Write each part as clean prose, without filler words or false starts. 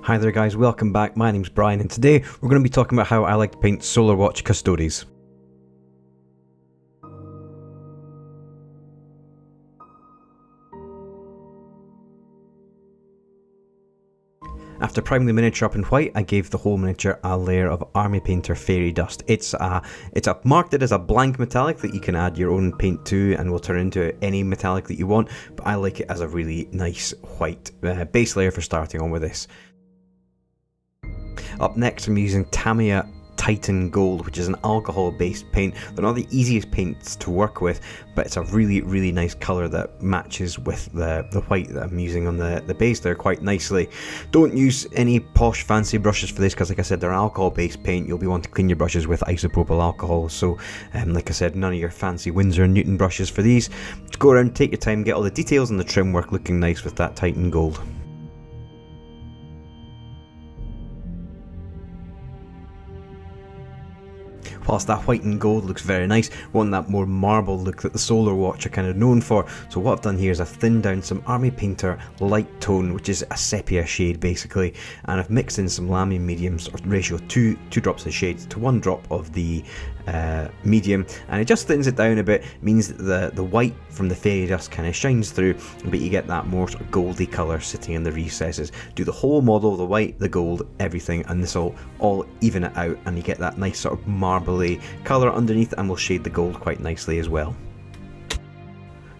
Hi there guys, welcome back. My name's Brian and today we're going to be talking about how I like to paint Solar Watch Custodes. After priming the miniature up in white, I gave the whole miniature a layer of Army Painter Fairy Dust. It's marked as a blank metallic that you can add your own paint to and will turn into any metallic that you want, but I like it as a really nice white base layer for starting on with this. Up next I'm using Tamiya Titan Gold, which is an alcohol based paint. They're not the easiest paints to work with, but it's a really nice colour that matches with the white that I'm using on the base there quite nicely. Don't use any posh fancy brushes for this because, like I said, they're alcohol based paint. You'll be wanting to clean your brushes with isopropyl alcohol, so like I said, none of your fancy Winsor and Newton brushes for these. Just go around, take your time, get all the details and the trim work looking nice with that Titan Gold. Whilst that white and gold looks very nice, we want that more marble look that the Solar Watch are kind of known for. So what I've done here is I've thinned down some Army Painter Light Tone, which is a sepia shade basically, and I've mixed in some Lamy mediums, or ratio two drops of shade to 1 drop of the medium, and it just thins it down a bit. It means that the white from the fairy dust kind of shines through, but you get that more sort of goldy colour sitting in the recesses. Do the whole model, the white, the gold, everything, and this will all even it out, and you get that nice sort of marbly colour underneath, and we'll shade the gold quite nicely as well.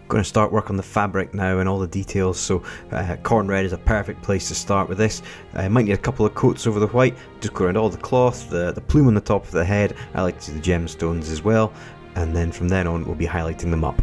Going to start work on the fabric now and all the details, so corn red is a perfect place to start with this. Might need a couple of coats over the white, just go around all the cloth, the plume on the top of the head. I like to do the gemstones as well, and then from then on we'll be highlighting them up.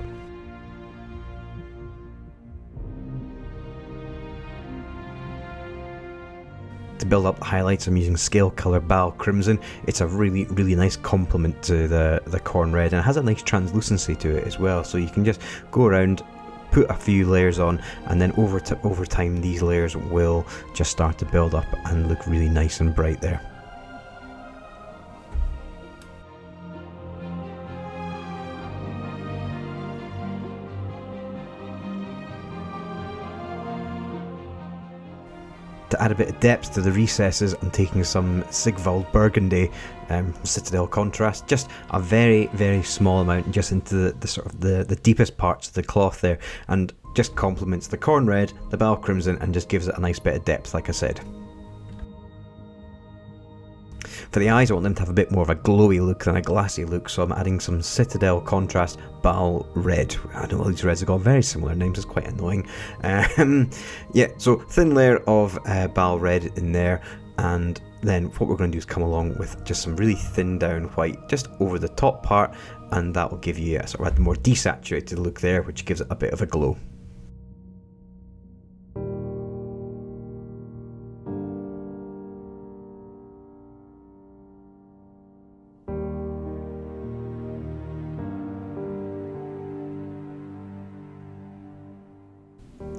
To build up the highlights, I'm using Scale Colour Bal Crimson. It's a really nice complement to the corn red, and it has a nice translucency to it as well, so you can just go around, put a few layers on, and then over time these layers will just start to build up and look really nice and bright there. To add a bit of depth to the recesses, I'm taking some Sigvald Burgundy Citadel Contrast, just a very small amount, just into the sort of the deepest parts of the cloth there, and just complements the corn red, the Bal Crimson, and just gives it a nice bit of depth, like I said. For the eyes, I want them to have a bit more of a glowy look than a glassy look, so I'm adding some Citadel Contrast Bal Red. I know all these reds have got very similar names, it's quite annoying. Yeah, so thin layer of Bal Red in there, and then what we're going to do is come along with just some really thin down white just over the top part, and that will give you a sort of a more desaturated look there, which gives it a bit of a glow.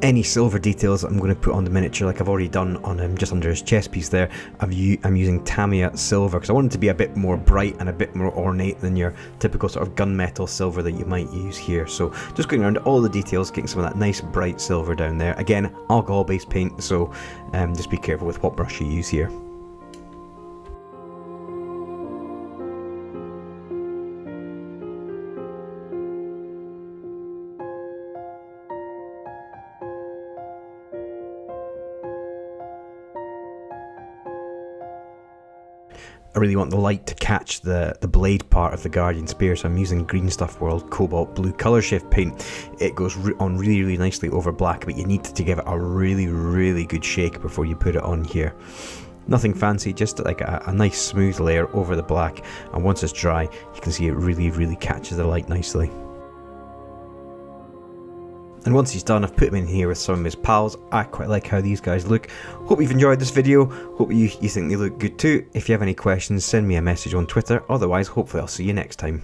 Any silver details I'm going to put on the miniature, like I've already done on him just under his chest piece there, I'm using Tamiya silver because I want it to be a bit more bright and a bit more ornate than your typical sort of gunmetal silver that you might use here. So just going around all the details, getting some of that nice bright silver down there. Again, alcohol based paint, so just be careful with what brush you use here. I really want the light to catch the blade part of the Guardian Spear, so I'm using Green Stuff World Cobalt Blue Colour Shift paint. It goes on really nicely over black, but you need to give it a really good shake before you put it on here. Nothing fancy, just like a nice smooth layer over the black, and once it's dry you can see it really catches the light nicely. And once he's done, I've put him in here with some of his pals. I quite like how these guys look. Hope you've enjoyed this video. Hope you think they look good too. If you have any questions, send me a message on Twitter. Otherwise, hopefully I'll see you next time.